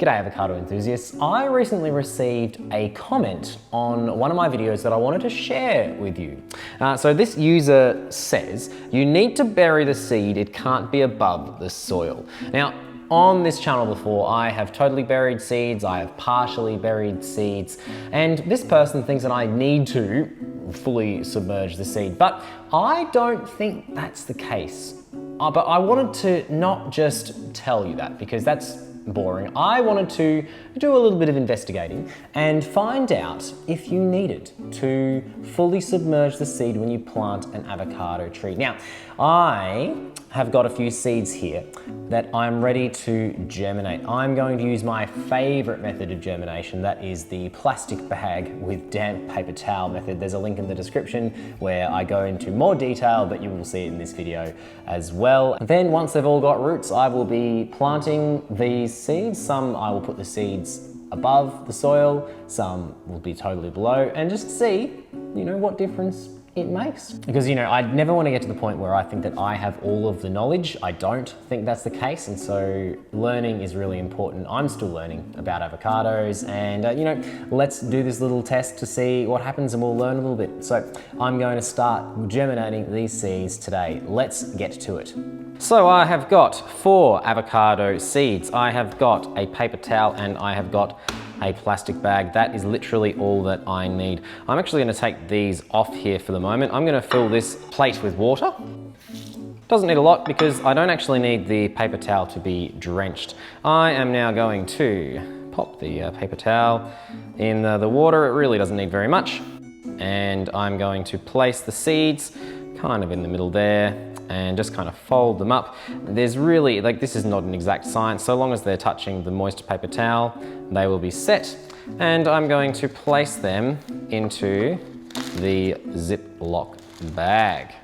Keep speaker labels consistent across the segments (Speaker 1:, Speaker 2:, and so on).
Speaker 1: G'day avocado enthusiasts. I recently received a comment on one of my videos that I wanted to share with you. So this user says, you need to bury the seed, it can't be above the soil. Now, on this channel before, I have totally buried seeds, I have partially buried seeds, and this person thinks that I need to fully submerge the seed, but I don't think that's the case. But I wanted to not just tell you that, because that's boring. I wanted to do a little bit of investigating and find out if you needed to fully submerge the seed when you plant an avocado tree. Now, I have got a few seeds here that I'm ready to germinate. I'm going to use my favorite method of germination, that is the plastic bag with damp paper towel method. There's a link in the description where I go into more detail, but you will see it in this video as well. And then once they've all got roots, I will be planting these seeds. Some I will put the seeds above the soil, some will be totally below, and just see, what difference it makes. Because I never want to get to the point where I think that I have all of the knowledge. I don't think that's the case, and so learning is really important. I'm still learning about avocados, and let's do this little test to see what happens, and we'll learn a little bit. So I'm going to start germinating these seeds today. Let's get to it. So I have got 4 avocado seeds. I have got a paper towel and I have got a plastic bag. That is literally all that I need. I'm actually going to take these off here for the moment. I'm going to fill this plate with water. Doesn't need a lot because I don't actually need the paper towel to be drenched. I am now going to pop the paper towel in the water. It really doesn't need very much. And I'm going to place the seeds kind of in the middle there and just kind of fold them up. There's really, this is not an exact science. So long as they're touching the moist paper towel, they will be set. And I'm going to place them into the Ziploc bag.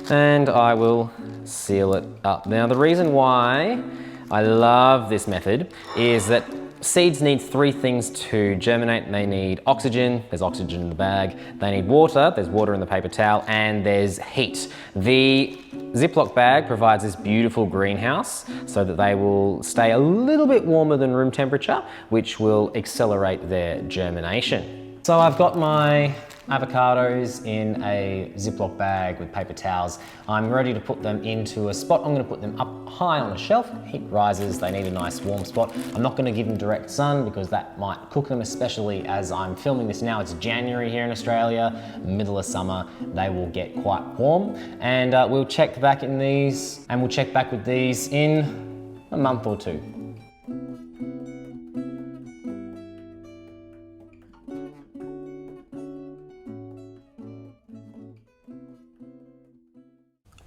Speaker 1: And I will seal it up. Now, the reason why I love this method is that seeds need 3 things to germinate. They need oxygen, there's oxygen in the bag. They need water, there's water in the paper towel, and there's heat. The Ziploc bag provides this beautiful greenhouse so that they will stay a little bit warmer than room temperature, which will accelerate their germination. So I've got my avocados in a Ziploc bag with paper towels. I'm ready to put them into a spot. I'm going to put them up high on a shelf. Heat rises, they need a nice warm spot. I'm not going to give them direct sun because that might cook them, especially as I'm filming this now. It's January here in Australia, middle of summer. They will get quite warm, and we'll check back with these in a month or 2.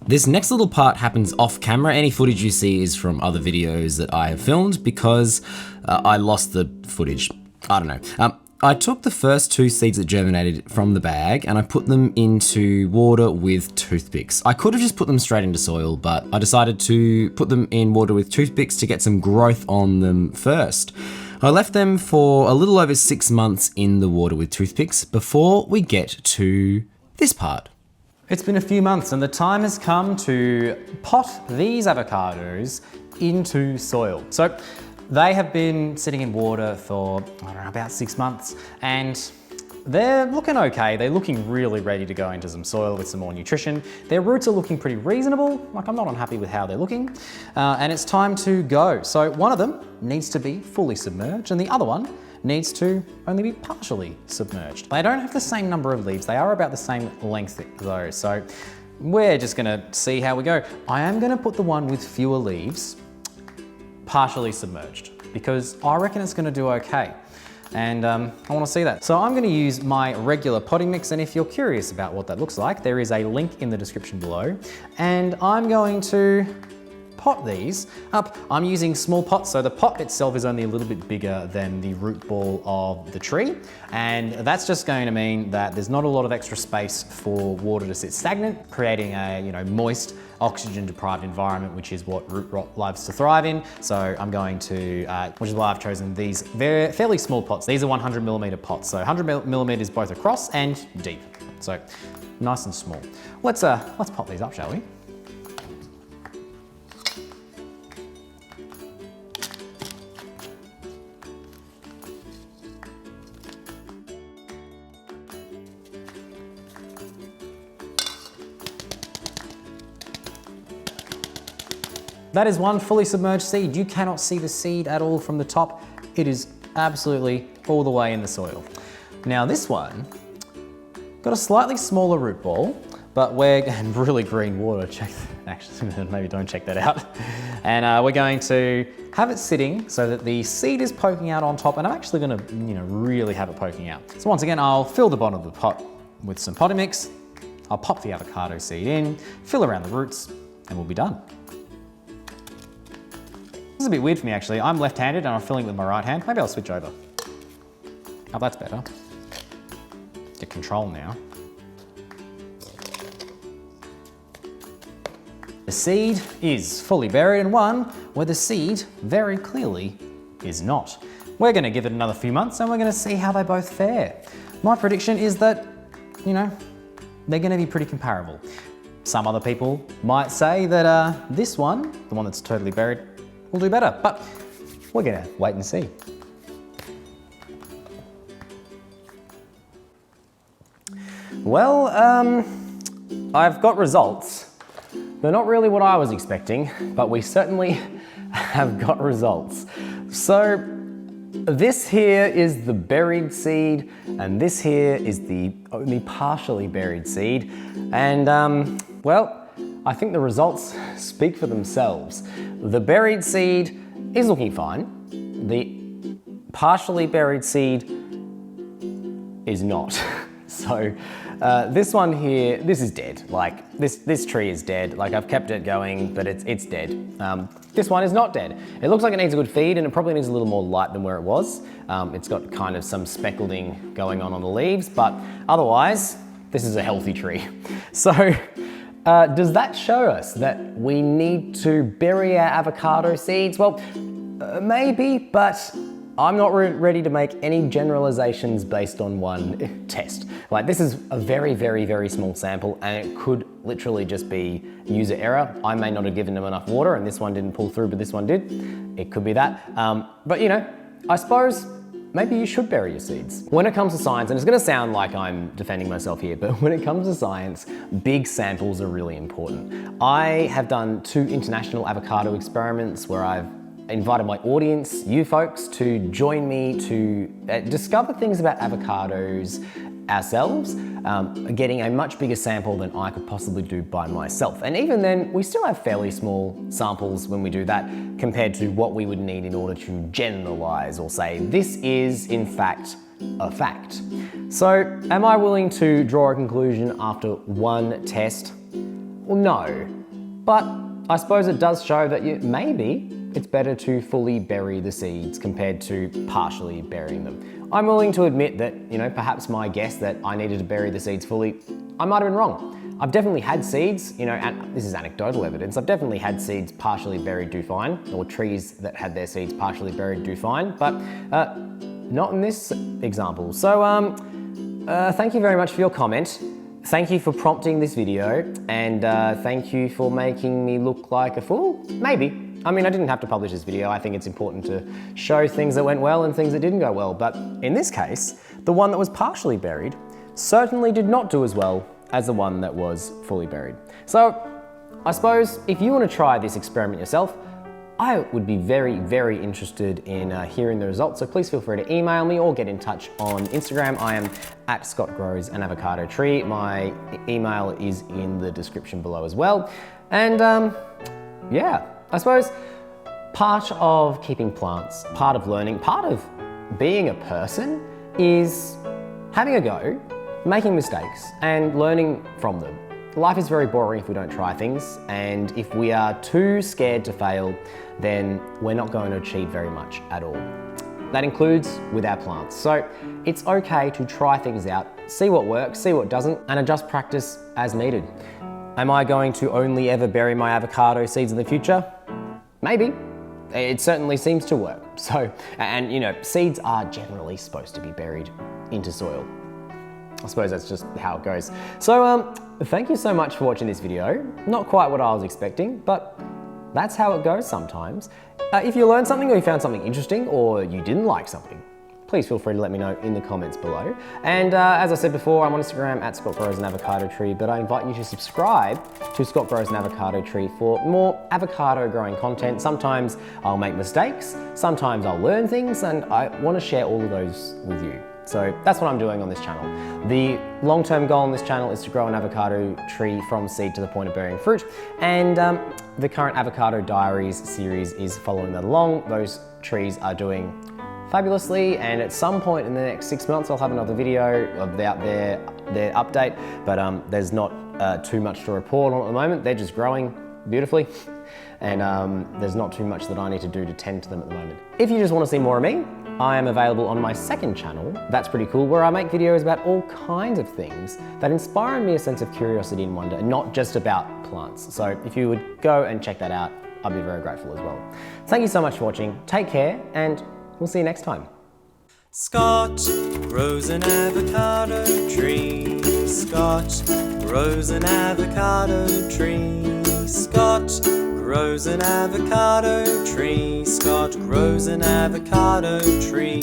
Speaker 2: This next little part happens off camera. Any footage you see is from other videos that I have filmed because I lost the footage. I don't know. I took the first 2 seeds that germinated from the bag and I put them into water with toothpicks. I could have just put them straight into soil, but I decided to put them in water with toothpicks to get some growth on them first. I left them for a little over 6 months in the water with toothpicks before we get to this part.
Speaker 1: It's been a few months and the time has come to pot these avocados into soil. So they have been sitting in water for, about 6 months, and they're looking okay. They're looking really ready to go into some soil with some more nutrition. Their roots are looking pretty reasonable. I'm not unhappy with how they're looking. And it's time to go. So one of them needs to be fully submerged and the other one needs to only be partially submerged. They don't have the same number of leaves. They are about the same length though. So we're just gonna see how we go. I am gonna put the one with fewer leaves partially submerged because I reckon it's gonna do okay. And I wanna see that. So I'm gonna use my regular potting mix, and if you're curious about what that looks like, there is a link in the description below. And I'm going to pot these up. I'm using small pots, so the pot itself is only a little bit bigger than the root ball of the tree, and that's just going to mean that there's not a lot of extra space for water to sit stagnant, creating a moist, oxygen-deprived environment, which is what root rot loves to thrive in. So I'm going to, which is why I've chosen these fairly small pots. These are 100mm pots, so 100mm both across and deep. So nice and small. Let's pop these up, shall we? That is one fully submerged seed. You cannot see the seed at all from the top. It is absolutely all the way in the soil. Now this one, got a slightly smaller root ball, but and really green water, actually, maybe don't check that out. And we're going to have it sitting so that the seed is poking out on top, and I'm actually gonna, really have it poking out. So once again, I'll fill the bottom of the pot with some potting mix. I'll pop the avocado seed in, fill around the roots, and we'll be done. This is a bit weird for me actually. I'm left-handed and I'm filling it with my right hand. Maybe I'll switch over. Oh, that's better. Get control now. The seed is fully buried in one where the seed very clearly is not. We're gonna give it another few months and we're gonna see how they both fare. My prediction is that, they're gonna be pretty comparable. Some other people might say that this one, the one that's totally buried, will do better, but we're gonna wait and see. Well, I've got results. They're not really what I was expecting, but we certainly have got results. So this here is the buried seed, and this here is the only partially buried seed. And well, I think the results speak for themselves. The buried seed is looking fine. The partially buried seed is not. So this one here, this is dead. Like this tree is dead. Like I've kept it going, but it's dead. This one is not dead. It looks like it needs a good feed and it probably needs a little more light than where it was. It's got kind of some speckling going on the leaves, but otherwise, this is a healthy tree. So does that show us that we need to bury our avocado seeds? Well, maybe, but I'm not ready to make any generalizations based on one test. Like this is a very, very, very small sample and it could literally just be user error. I may not have given them enough water and this one didn't pull through, but this one did. It could be that. But I suppose maybe you should bury your seeds. When it comes to science, and it's gonna sound like I'm defending myself here, but when it comes to science, big samples are really important. I have done 2 international avocado experiments where I've invited my audience, you folks, to join me to discover things about avocados ourselves, getting a much bigger sample than I could possibly do by myself. And even then, we still have fairly small samples when we do that compared to what we would need in order to generalize or say, this is in fact a fact. So am I willing to draw a conclusion after one test? Well, no, but I suppose it does show that maybe it's better to fully bury the seeds compared to partially burying them. I'm willing to admit that, perhaps my guess that I needed to bury the seeds fully, I might have been wrong. I've definitely had seeds, and this is anecdotal evidence, I've definitely had seeds partially buried do fine, or trees that had their seeds partially buried do fine, but not in this example. So thank you very much for your comment. Thank you for prompting this video, and thank you for making me look like a fool, maybe. I mean, I didn't have to publish this video. I think it's important to show things that went well and things that didn't go well. But in this case, the one that was partially buried certainly did not do as well as the one that was fully buried. So I suppose if you want to try this experiment yourself, I would be very, very interested in hearing the results. So please feel free to email me or get in touch on Instagram. I am at ScottGrowsAnAvocadoTree. My email is in the description below as well. And yeah. I suppose part of keeping plants, part of learning, part of being a person is having a go, making mistakes and learning from them. Life is very boring if we don't try things, and if we are too scared to fail, then we're not going to achieve very much at all. That includes with our plants. So it's okay to try things out, see what works, see what doesn't, and adjust practice as needed. Am I going to only ever bury my avocado seeds in the future? Maybe. It certainly seems to work. So, and seeds are generally supposed to be buried into soil. I suppose that's just how it goes. So, thank you so much for watching this video. Not quite what I was expecting, but that's how it goes sometimes. If you learned something or you found something interesting or you didn't like something, please feel free to let me know in the comments below. And as I said before, I'm on Instagram at Scott Grows an Avocado Tree, but I invite you to subscribe to Scott Grows an Avocado Tree for more avocado growing content. Sometimes I'll make mistakes, sometimes I'll learn things, and I want to share all of those with you. So that's what I'm doing on this channel. The long-term goal on this channel is to grow an avocado tree from seed to the point of bearing fruit. And the current Avocado Diaries series is following that along. Those trees are doing fabulously, and at some point in the next 6 months, I'll have another video about their update, but there's not too much to report on at the moment. They're just growing beautifully. And there's not too much that I need to do to tend to them at the moment. If you just want to see more of me, I am available on my second channel, That's Pretty Cool, where I make videos about all kinds of things that inspire in me a sense of curiosity and wonder, and not just about plants. So if you would go and check that out, I'd be very grateful as well. Thank you so much for watching. Take care, and we'll see you next time.
Speaker 3: Scott grows an avocado tree. Scott grows an avocado tree. Scott grows an avocado tree. Scott grows an avocado tree.